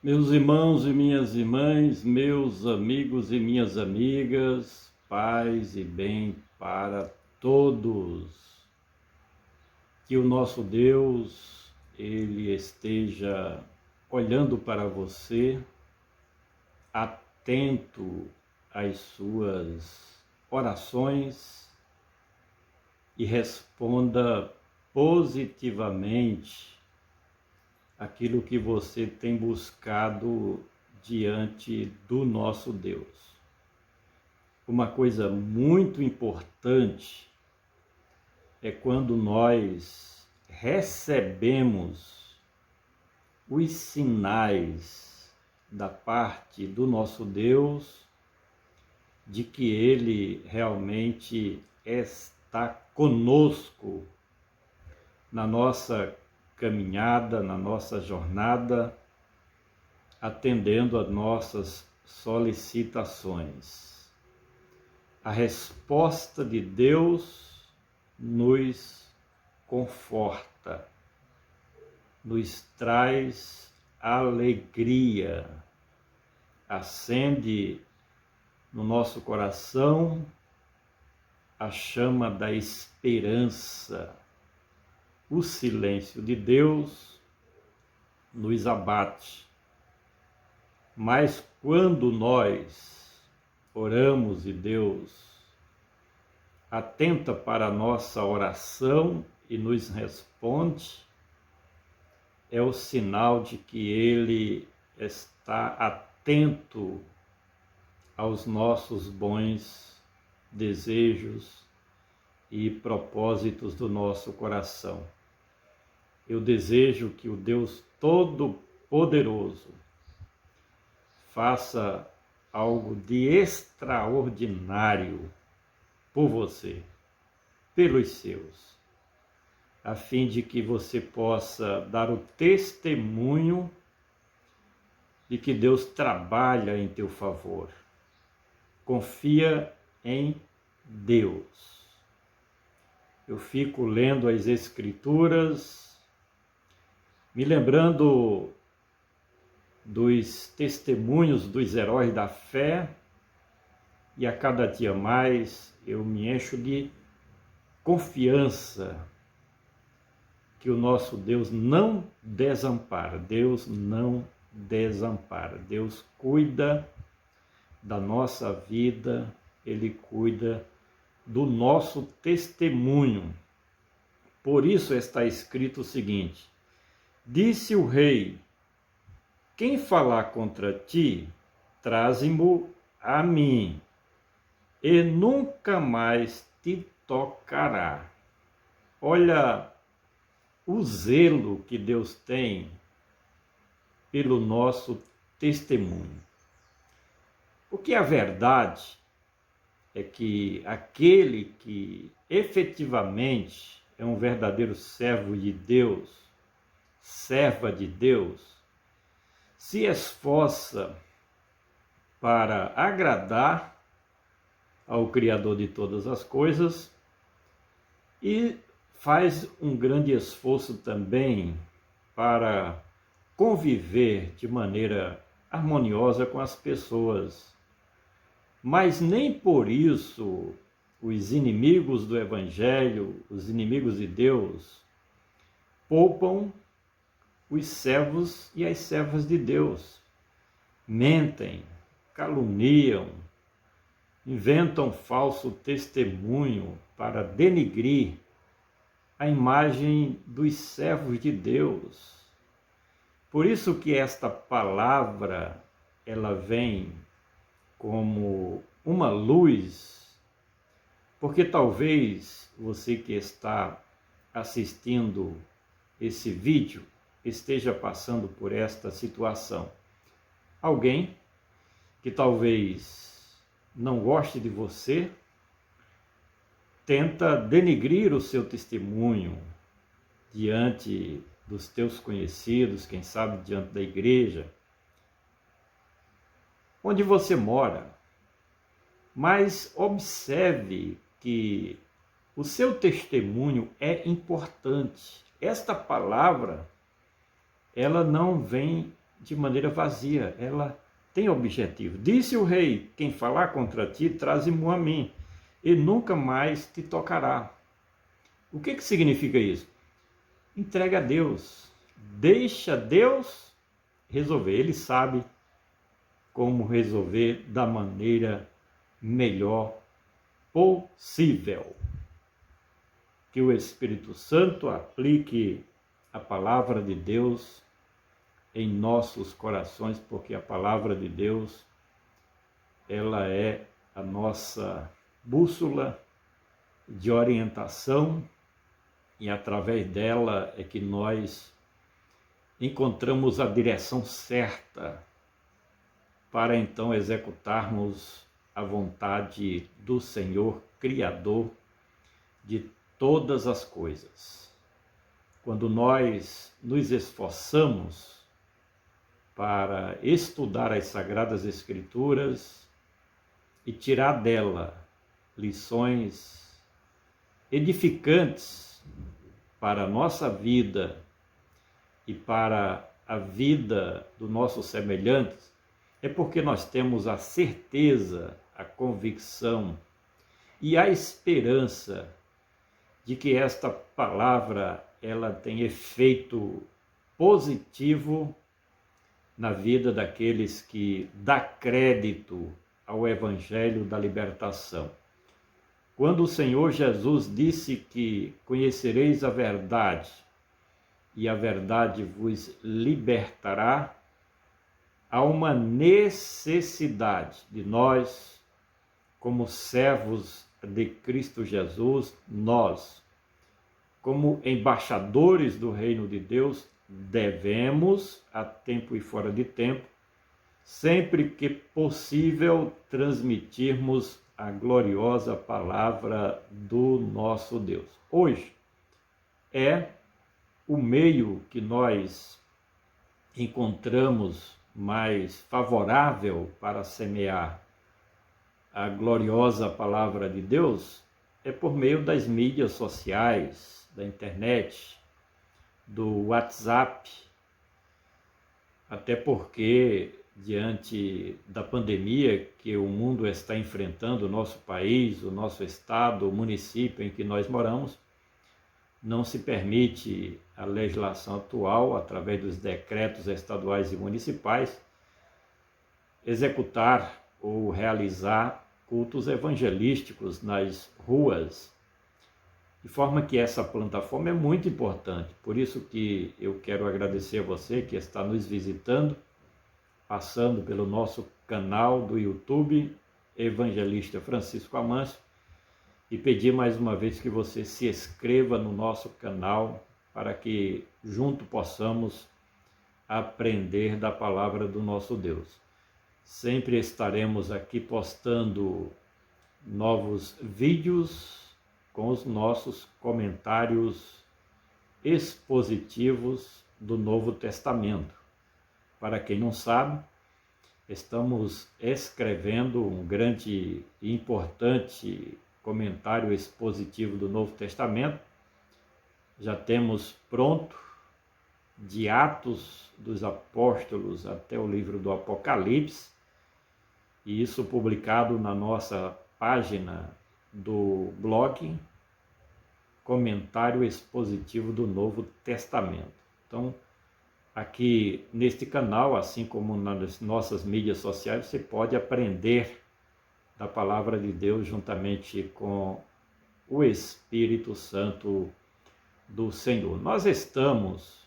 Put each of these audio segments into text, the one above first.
Meus irmãos e minhas irmãs, meus amigos e minhas amigas, paz e bem para todos. Que o nosso Deus, Ele esteja olhando para você, atento às suas orações e responda positivamente aquilo que você tem buscado diante do nosso Deus. Uma coisa muito importante é quando nós recebemos os sinais da parte do nosso Deus de que Ele realmente está conosco na nossa caminhada, na nossa jornada, atendendo às nossas solicitações. A resposta de Deus nos conforta, nos traz alegria, acende no nosso coração a chama da esperança. O silêncio de Deus nos abate, mas quando nós oramos e Deus atenta para a nossa oração e nos responde, é o sinal de que Ele está atento aos nossos bons desejos e propósitos do nosso coração. Eu desejo que o Deus Todo-Poderoso faça algo de extraordinário por você, pelos seus, a fim de que você possa dar o testemunho de que Deus trabalha em teu favor. Confia em Deus. Eu fico lendo as Escrituras, me lembrando dos testemunhos dos heróis da fé, e a cada dia mais eu me encho de confiança que o nosso Deus não desampara. Deus não desampara. Deus cuida da nossa vida, Ele cuida do nosso testemunho. Por isso está escrito o seguinte: disse o rei, quem falar contra ti, traze-mo a mim, e nunca mais te tocará. Olha o zelo que Deus tem pelo nosso testemunho. Porque a verdade é que aquele que efetivamente é um verdadeiro servo de Deus, serva de Deus, se esforça para agradar ao Criador de todas as coisas e faz um grande esforço também para conviver de maneira harmoniosa com as pessoas. Mas nem por isso os inimigos do Evangelho, os inimigos de Deus, poupam os servos e as servas de Deus. Mentem, caluniam, inventam falso testemunho para denigrir a imagem dos servos de Deus. Por isso que esta palavra, ela vem como uma luz, porque talvez você que está assistindo esse vídeo esteja passando por esta situação. Alguém que talvez não goste de você, tenta denigrir o seu testemunho diante dos teus conhecidos, quem sabe diante da igreja, onde você mora. Mas observe que o seu testemunho é importante. Esta palavra, ela não vem de maneira vazia, ela tem objetivo. Disse o rei: quem falar contra ti, traze-mo a mim, e nunca mais te tocará. O que significa isso? Entrega a Deus, deixa Deus resolver. Ele sabe como resolver da maneira melhor possível. Que o Espírito Santo aplique a palavra de Deus em nossos corações, porque a palavra de Deus, ela é a nossa bússola de orientação, e através dela é que nós encontramos a direção certa para então executarmos a vontade do Senhor, Criador de todas as coisas. Quando nós nos esforçamos para estudar as Sagradas Escrituras e tirar dela lições edificantes para a nossa vida e para a vida do nosso semelhante, é porque nós temos a certeza, a convicção e a esperança de que esta palavra ela tem efeito positivo na vida daqueles que dá crédito ao Evangelho da libertação. Quando o Senhor Jesus disse que conhecereis a verdade e a verdade vos libertará, há uma necessidade de nós, como servos de Cristo Jesus, nós, como embaixadores do reino de Deus, devemos, a tempo e fora de tempo, sempre que possível, transmitirmos a gloriosa palavra do nosso Deus. Hoje é o meio que nós encontramos mais favorável para semear a gloriosa palavra de Deus, é por meio das mídias sociais, da internet, do WhatsApp, até porque, diante da pandemia que o mundo está enfrentando, o nosso país, o nosso estado, o município em que nós moramos, não se permite a legislação atual, através dos decretos estaduais e municipais, executar ou realizar cultos evangelísticos nas ruas, de forma que essa plataforma é muito importante. Por isso que eu quero agradecer a você que está nos visitando, passando pelo nosso canal do YouTube, Evangelista Francisco Amâncio, e pedir mais uma vez que você se inscreva no nosso canal para que junto possamos aprender da palavra do nosso Deus. Sempre estaremos aqui postando novos vídeos com os nossos comentários expositivos do Novo Testamento. Para quem não sabe, estamos escrevendo um grande e importante comentário expositivo do Novo Testamento. Já temos pronto, de Atos dos Apóstolos até o livro do Apocalipse, e isso publicado na nossa página do blog Comentário Expositivo do Novo Testamento. Então, aqui neste canal, assim como nas nossas mídias sociais, você pode aprender da palavra de Deus juntamente com o Espírito Santo do Senhor. Nós estamos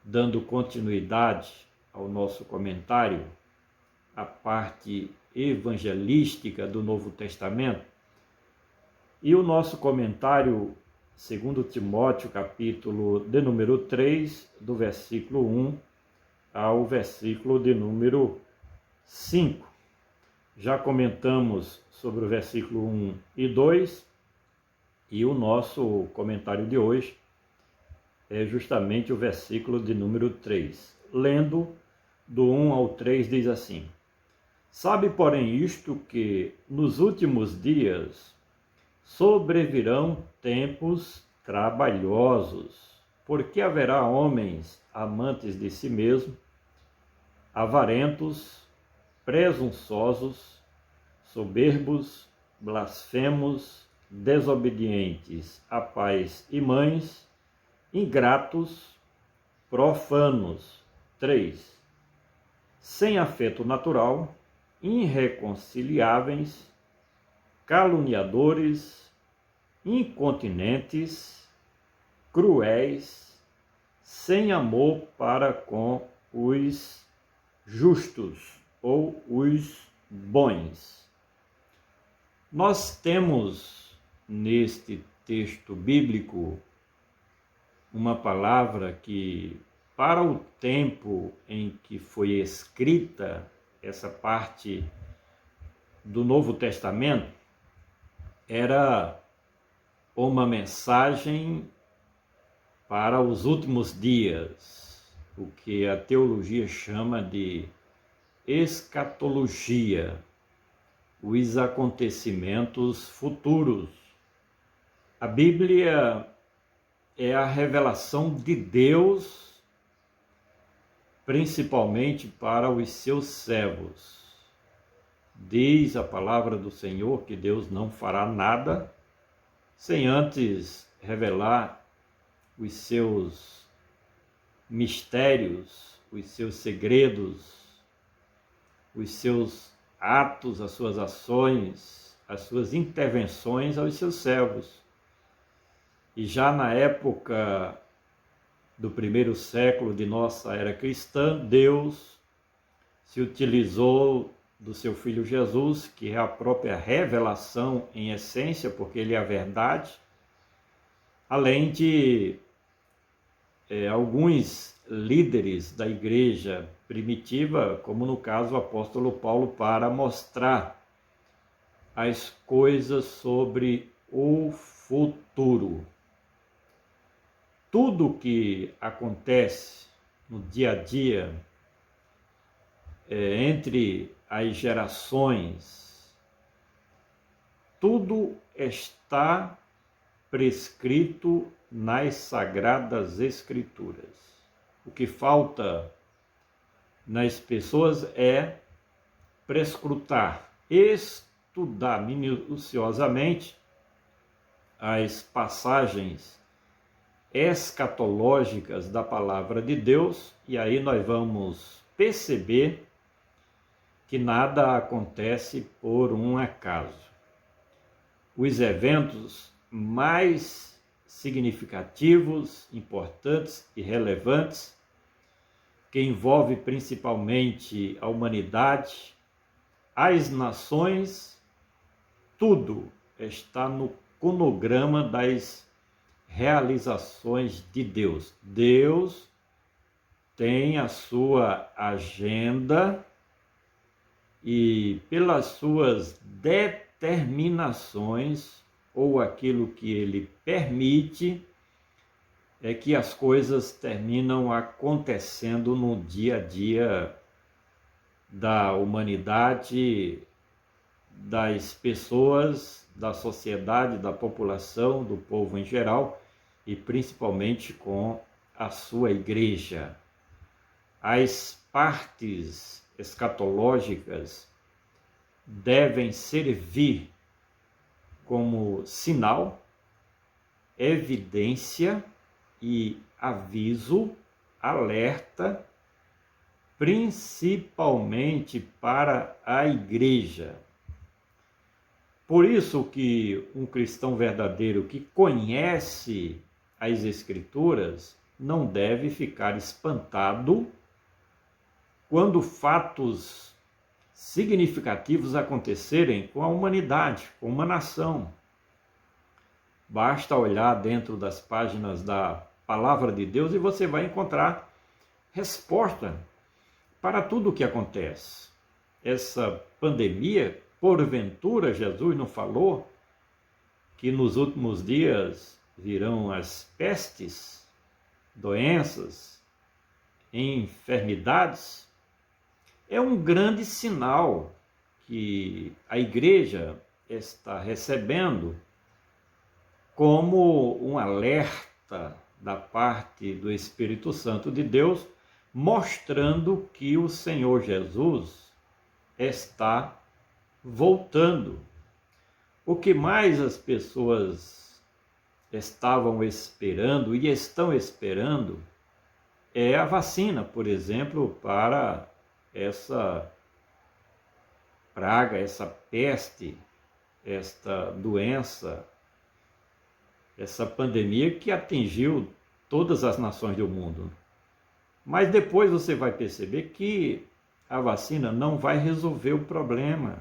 dando continuidade ao nosso comentário, a parte evangelística do Novo Testamento, e o nosso comentário, segundo Timóteo, capítulo de número 3, do versículo 1 ao versículo de número 5. Já comentamos sobre o versículo 1 e 2, e o nosso comentário de hoje é justamente o versículo de número 3. Lendo do 1 ao 3 diz assim: Sabe, porém, isto, que nos últimos dias sobrevirão tempos trabalhosos, porque haverá homens amantes de si mesmos, avarentos, presunçosos, soberbos, blasfemos, desobedientes a pais e mães, ingratos, profanos. 3. Sem afeto natural, irreconciliáveis, caluniadores, incontinentes, cruéis, sem amor para com os justos ou os bons. Nós temos neste texto bíblico uma palavra que, para o tempo em que foi escrita essa parte do Novo Testamento, era uma mensagem para os últimos dias, o que a teologia chama de escatologia, os acontecimentos futuros. A Bíblia é a revelação de Deus, principalmente para os seus servos. Diz a palavra do Senhor que Deus não fará nada sem antes revelar os seus mistérios, os seus segredos, os seus atos, as suas ações, as suas intervenções aos seus servos. E já na época do primeiro século de nossa era cristã, Deus se utilizou do seu Filho Jesus, que é a própria revelação em essência, porque ele é a verdade, além de alguns líderes da igreja primitiva, como no caso o apóstolo Paulo, para mostrar as coisas sobre o futuro. Tudo que acontece no dia a dia, entre as gerações, tudo está prescrito nas Sagradas Escrituras. O que falta nas pessoas é prescrutar, estudar minuciosamente as passagens escatológicas da palavra de Deus, e aí nós vamos perceber que nada acontece por um acaso. Os eventos mais significativos, importantes e relevantes, que envolve principalmente a humanidade, as nações, tudo está no cronograma das realizações de Deus. Deus tem a sua agenda e pelas suas determinações, ou aquilo que ele permite, é que as coisas terminam acontecendo no dia a dia da humanidade, das pessoas, da sociedade, da população, do povo em geral, e principalmente com a sua igreja. As partes escatológicas devem servir como sinal, evidência e aviso, alerta, principalmente para a igreja. Por isso que um cristão verdadeiro que conhece as Escrituras não deve ficar espantado quando fatos significativos acontecerem com a humanidade, com uma nação. Basta olhar dentro das páginas da Palavra de Deus e você vai encontrar resposta para tudo o que acontece. Essa pandemia, porventura, Jesus não falou que nos últimos dias virão as pestes, doenças, enfermidades? É um grande sinal que a igreja está recebendo como um alerta da parte do Espírito Santo de Deus mostrando que o Senhor Jesus está voltando. O que mais as pessoas estavam esperando e estão esperando é a vacina, por exemplo, para essa praga, essa peste, esta doença, essa pandemia que atingiu todas as nações do mundo. Mas depois você vai perceber que a vacina não vai resolver o problema.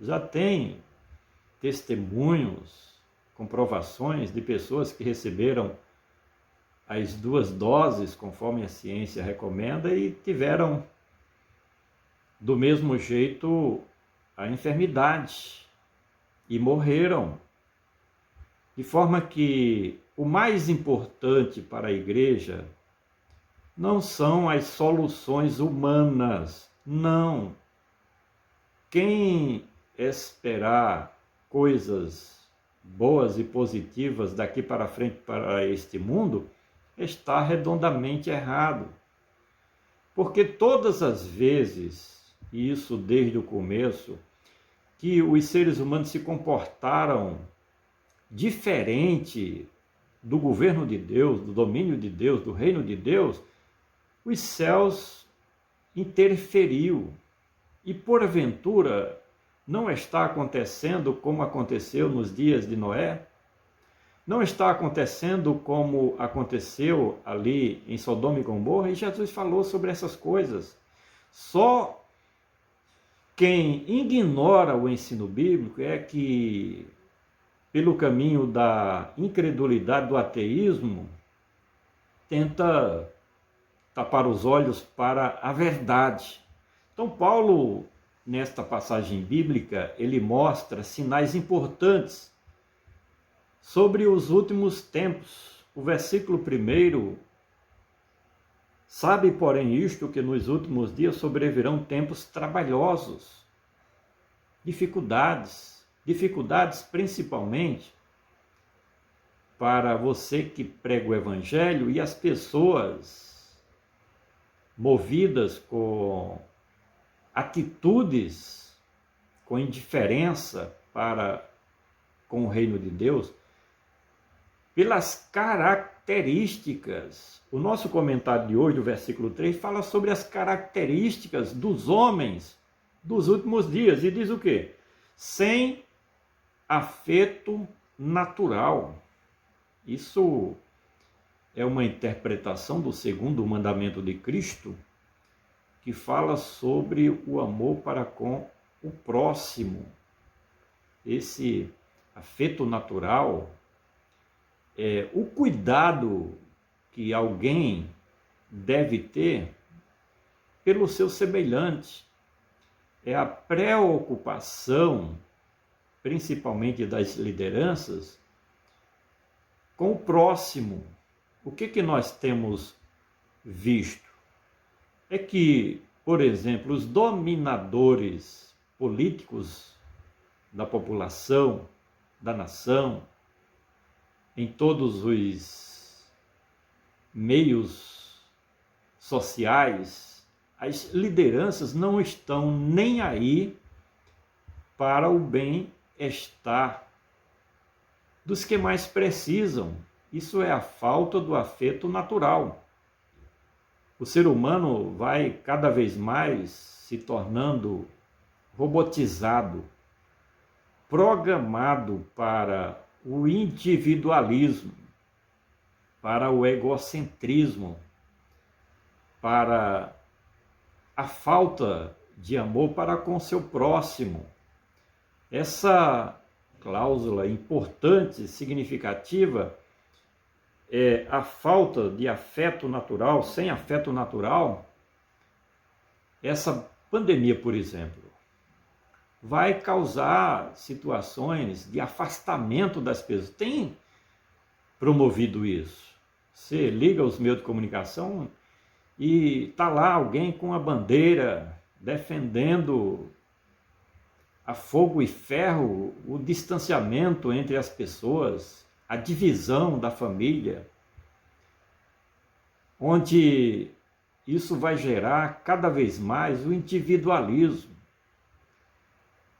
Já tem testemunhos, comprovações de pessoas que receberam as 2 doses, conforme a ciência recomenda, e tiveram do mesmo jeito a enfermidade e morreram. De forma que o mais importante para a igreja não são as soluções humanas, não. Quem esperar coisas boas e positivas daqui para frente para este mundo está redondamente errado. Porque todas as vezes, e isso desde o começo, que os seres humanos se comportaram diferente do governo de Deus, do domínio de Deus, do reino de Deus, os céus interferiu. E porventura não está acontecendo como aconteceu nos dias de Noé? Não está acontecendo como aconteceu ali em Sodoma e Gomorra? E Jesus falou sobre essas coisas. Só quem ignora o ensino bíblico é que, pelo caminho da incredulidade, do ateísmo, tenta tapar os olhos para a verdade. Então, Paulo, nesta passagem bíblica, ele mostra sinais importantes sobre os últimos tempos. O versículo 1: sabe, porém, isto, que nos últimos dias sobrevirão tempos trabalhosos, dificuldades principalmente para você que prega o evangelho e as pessoas movidas com atitudes, com indiferença para com o reino de Deus, pelas características. O nosso comentário de hoje, do versículo 3, fala sobre as características dos homens dos últimos dias, e diz o quê? Sem afeto natural. Isso é uma interpretação do 2º mandamento de Cristo, que fala sobre o amor para com o próximo. Esse afeto natural é o cuidado que alguém deve ter pelo seu semelhante. É a preocupação, principalmente das lideranças, com o próximo. O que nós temos visto? É que, por exemplo, os dominadores políticos da população, da nação, em todos os meios sociais, as lideranças não estão nem aí para o bem-estar dos que mais precisam. Isso é a falta do afeto natural. O ser humano vai cada vez mais se tornando robotizado, programado para o individualismo, para o egocentrismo, para a falta de amor para com seu próximo. Essa cláusula importante, significativa, é a falta de afeto natural. Sem afeto natural, essa pandemia, por exemplo, vai causar situações de afastamento das pessoas. Tem promovido isso. Você liga os meios de comunicação e está lá alguém com a bandeira defendendo a fogo e ferro o distanciamento entre as pessoas, a divisão da família, onde isso vai gerar cada vez mais o individualismo.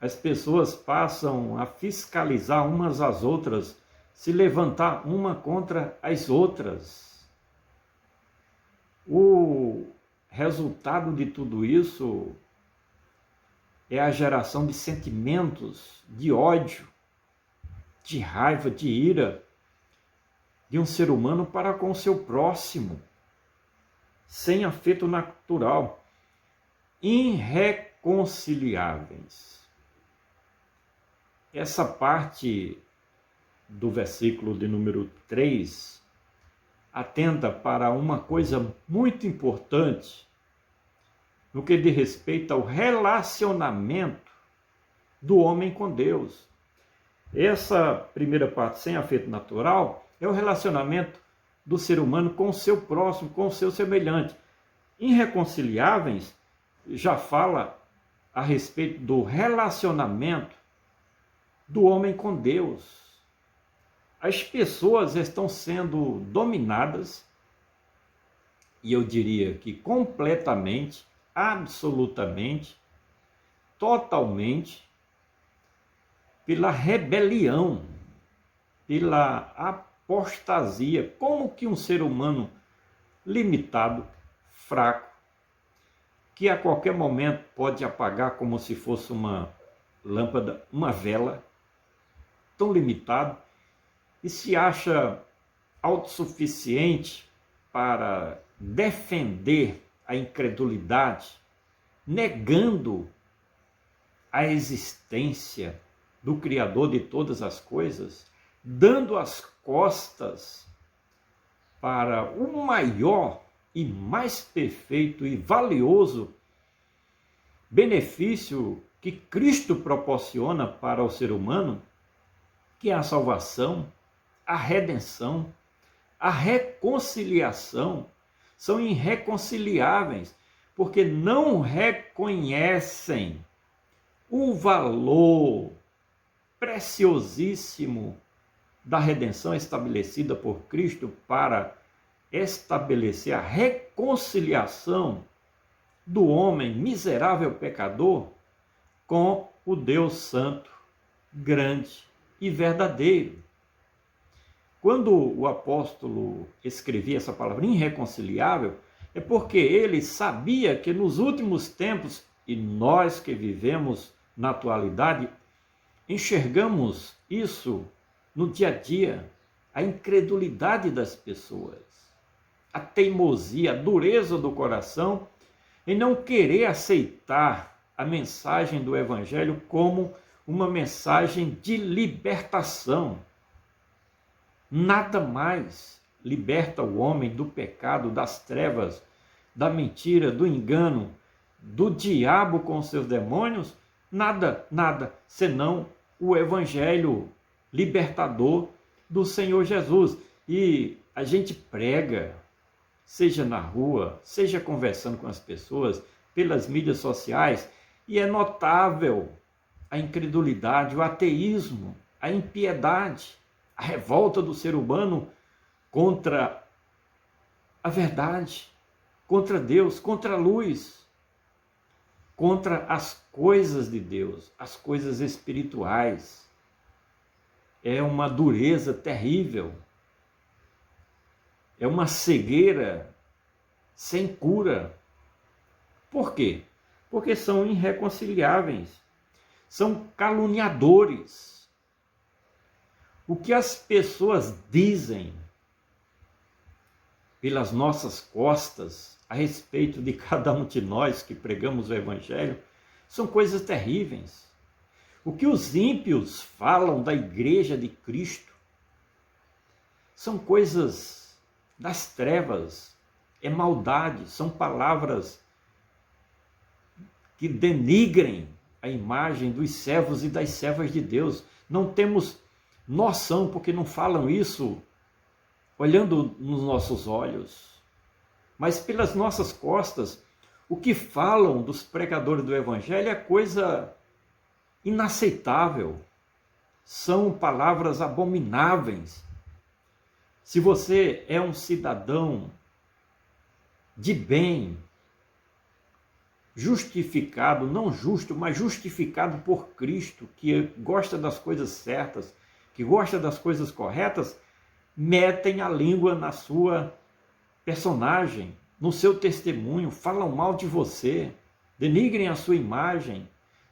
As pessoas passam a fiscalizar umas às outras, se levantar uma contra as outras. O resultado de tudo isso é a geração de sentimentos de ódio, de raiva, de ira de um ser humano para com o seu próximo, sem afeto natural, irreconciliáveis. Essa parte do versículo de número 3 atenta para uma coisa muito importante no que diz respeito ao relacionamento do homem com Deus. Essa primeira parte, sem afeto natural, é o relacionamento do ser humano com o seu próximo, com o seu semelhante. Irreconciliáveis já fala a respeito do relacionamento do homem com Deus. As pessoas estão sendo dominadas, e eu diria que completamente, absolutamente, totalmente, pela rebelião, pela apostasia. Como que um ser humano limitado, fraco, que a qualquer momento pode apagar como se fosse uma lâmpada, uma vela, tão limitado, e se acha autossuficiente para defender a incredulidade, negando a existência do Criador de todas as coisas, dando as costas para o maior e mais perfeito e valioso benefício que Cristo proporciona para o ser humano, que é a salvação, a redenção, a reconciliação. São irreconciliáveis, porque não reconhecem o valor preciosíssimo da redenção estabelecida por Cristo para estabelecer a reconciliação do homem miserável pecador com o Deus Santo, grande e verdadeiro. Quando o apóstolo escrevia essa palavra irreconciliável, é porque ele sabia que nos últimos tempos, e nós que vivemos na atualidade, enxergamos isso no dia a dia, a incredulidade das pessoas, a teimosia, a dureza do coração em não querer aceitar a mensagem do Evangelho como uma mensagem de libertação. Nada mais liberta o homem do pecado, das trevas, da mentira, do engano, do diabo com seus demônios, nada, senão o Evangelho libertador do Senhor Jesus. E a gente prega, seja na rua, seja conversando com as pessoas, pelas mídias sociais, e é notável a incredulidade, o ateísmo, a impiedade, a revolta do ser humano contra a verdade, contra Deus, contra a luz, contra as coisas de Deus, as coisas espirituais. É uma dureza terrível, é uma cegueira sem cura. Por quê? Porque são irreconciliáveis, são caluniadores. O que as pessoas dizem pelas nossas costas a respeito de cada um de nós que pregamos o Evangelho são coisas terríveis. O que os ímpios falam da Igreja de Cristo são coisas das trevas, é maldade, são palavras que denigrem a imagem dos servos e das servas de Deus. Não temos noção, porque não falam isso olhando nos nossos olhos, mas pelas nossas costas. O que falam dos pregadores do Evangelho é coisa inaceitável, são palavras abomináveis. Se você é um cidadão de bem, justificado, não justo, mas justificado por Cristo, que gosta das coisas certas, que gosta das coisas corretas, metem a língua na sua personagem, no seu testemunho, falam mal de você, denigrem a sua imagem,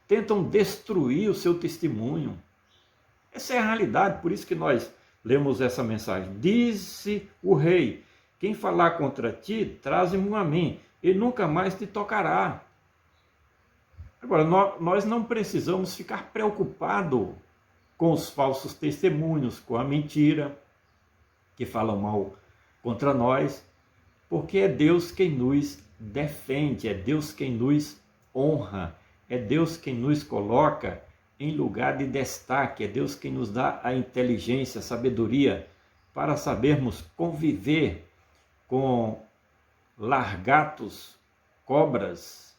tentam destruir o seu testemunho. Essa é a realidade, por isso que nós lemos essa mensagem. Disse o rei: quem falar contra ti, traze-mo a mim, e nunca mais te tocará. Agora, nós não precisamos ficar preocupados com os falsos testemunhos, com a mentira, que falam mal contra nós, porque é Deus quem nos defende, é Deus quem nos honra, é Deus quem nos coloca em lugar de destaque, é Deus quem nos dá a inteligência, a sabedoria para sabermos conviver com largatos, cobras,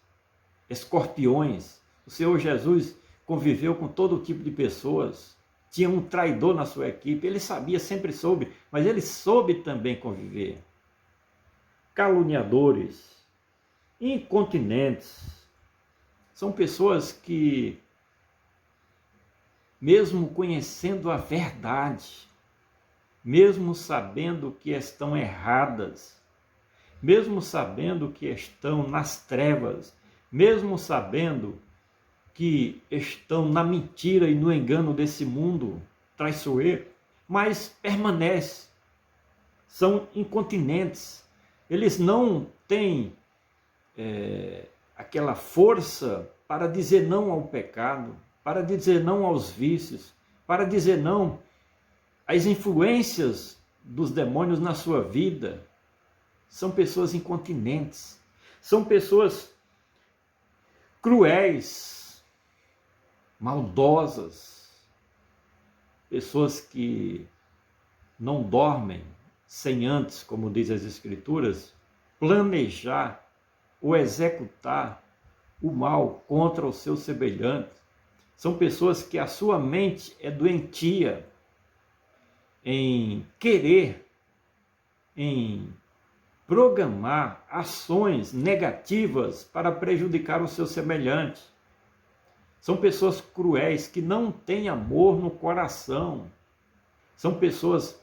escorpiões. O Senhor Jesus conviveu com todo tipo de pessoas. Tinha um traidor na sua equipe, ele sabia, sempre soube, mas ele soube também conviver. Caluniadores, incontinentes, são pessoas que, mesmo conhecendo a verdade, mesmo sabendo que estão erradas, mesmo sabendo que estão nas trevas, mesmo sabendo que estão na mentira e no engano desse mundo traiçoeiro, mas permanecem, são incontinentes. Eles não têm aquela força para dizer não ao pecado, para dizer não aos vícios, para dizer não às influências dos demônios na sua vida. São pessoas incontinentes, são pessoas cruéis, maldosas, pessoas que não dormem sem antes, como diz as Escrituras, planejar ou executar o mal contra o seu semelhante. São pessoas que a sua mente é doentia em querer, em programar ações negativas para prejudicar o seu semelhante. São pessoas cruéis que não têm amor no coração. São pessoas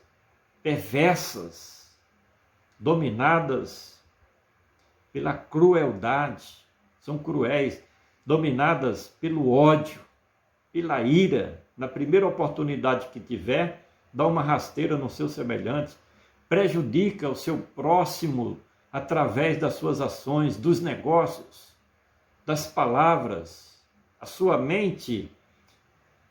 perversas, dominadas pela crueldade. São cruéis, dominadas pelo ódio, pela ira. Na primeira oportunidade que tiver, dá uma rasteira no seu semelhante, prejudica o seu próximo através das suas ações, dos negócios, das palavras. A sua mente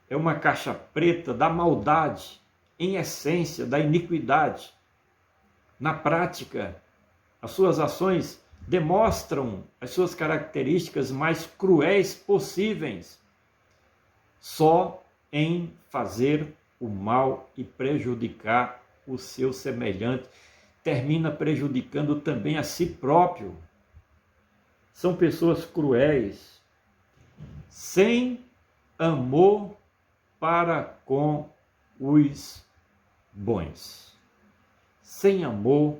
é uma caixa preta da maldade, em essência, da iniquidade. Na prática, as suas ações demonstram as suas características mais cruéis possíveis, só em fazer o mal e prejudicar o seu semelhante, termina prejudicando também a si próprio. São pessoas cruéis, sem amor para com os bons, sem amor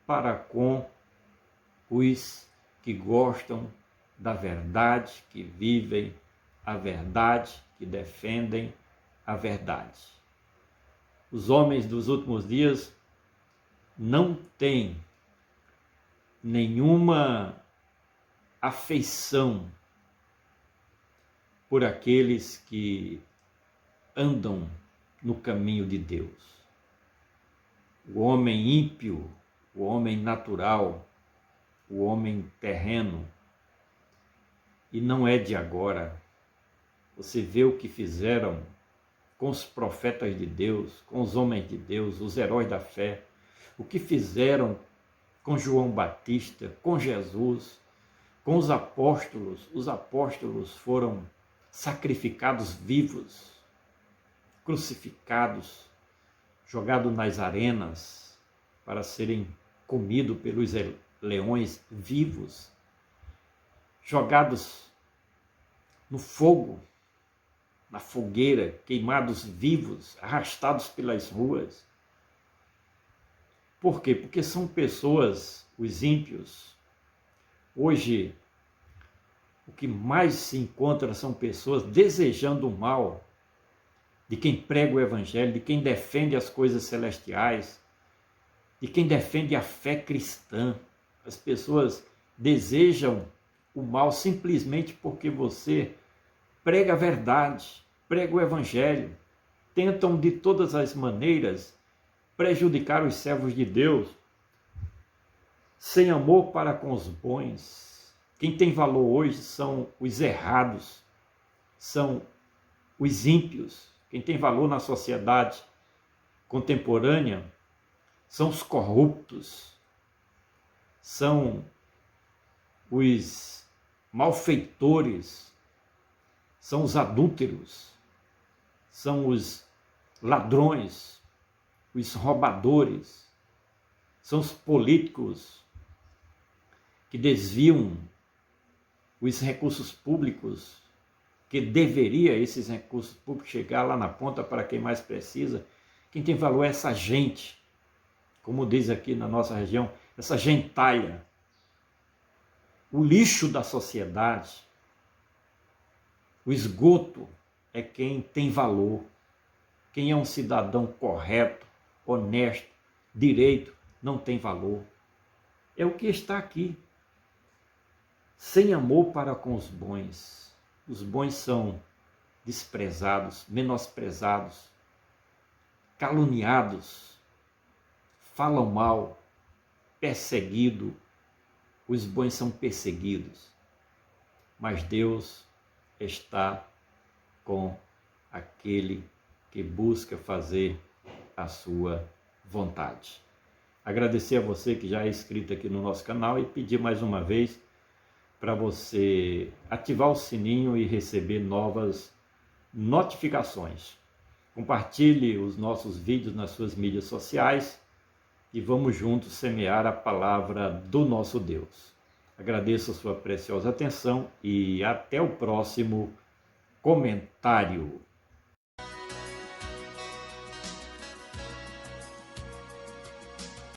para com os que gostam da verdade, que vivem a verdade, que defendem a verdade. Os homens dos últimos dias não têm nenhuma afeição por aqueles que andam no caminho de Deus. O homem ímpio, o homem natural, o homem terreno, e não é de agora. Você vê o que fizeram com os profetas de Deus, com os homens de Deus, os heróis da fé, o que fizeram com João Batista, com Jesus, com os apóstolos foram sacrificados vivos, crucificados, jogados nas arenas para serem comidos pelos leões vivos, jogados no fogo, na fogueira, queimados vivos, arrastados pelas ruas. Por quê? Porque são pessoas, os ímpios. Hoje, o que mais se encontra são pessoas desejando o mal de quem prega o evangelho, de quem defende as coisas celestiais, de quem defende a fé cristã. As pessoas desejam o mal simplesmente porque você prega a verdade, prega o evangelho, tentam de todas as maneiras prejudicar os servos de Deus, sem amor para com os bons. Quem tem valor hoje são os errados, são os ímpios. Quem tem valor na sociedade contemporânea são os corruptos, são os malfeitores, são os adúlteros, são os ladrões, os roubadores, são os políticos que desviam os recursos públicos, que deveria esses recursos públicos chegar lá na ponta para quem mais precisa. Quem tem valor é essa gente, como diz aqui na nossa região, essa gentalha, o lixo da sociedade, o esgoto é quem tem valor, quem é um cidadão correto, honesto, direito, não tem valor. É o que está aqui. Sem amor para com os bons. Os bons são desprezados, menosprezados, caluniados, falam mal, perseguidos. Os bons são perseguidos. Mas Deus está com aquele que busca fazer a sua vontade. Agradecer a você que já é inscrito aqui no nosso canal e pedir mais uma vez para você ativar o sininho e receber novas notificações. Compartilhe os nossos vídeos nas suas mídias sociais e vamos juntos semear a palavra do nosso Deus. Agradeço a sua preciosa atenção e até o próximo comentário.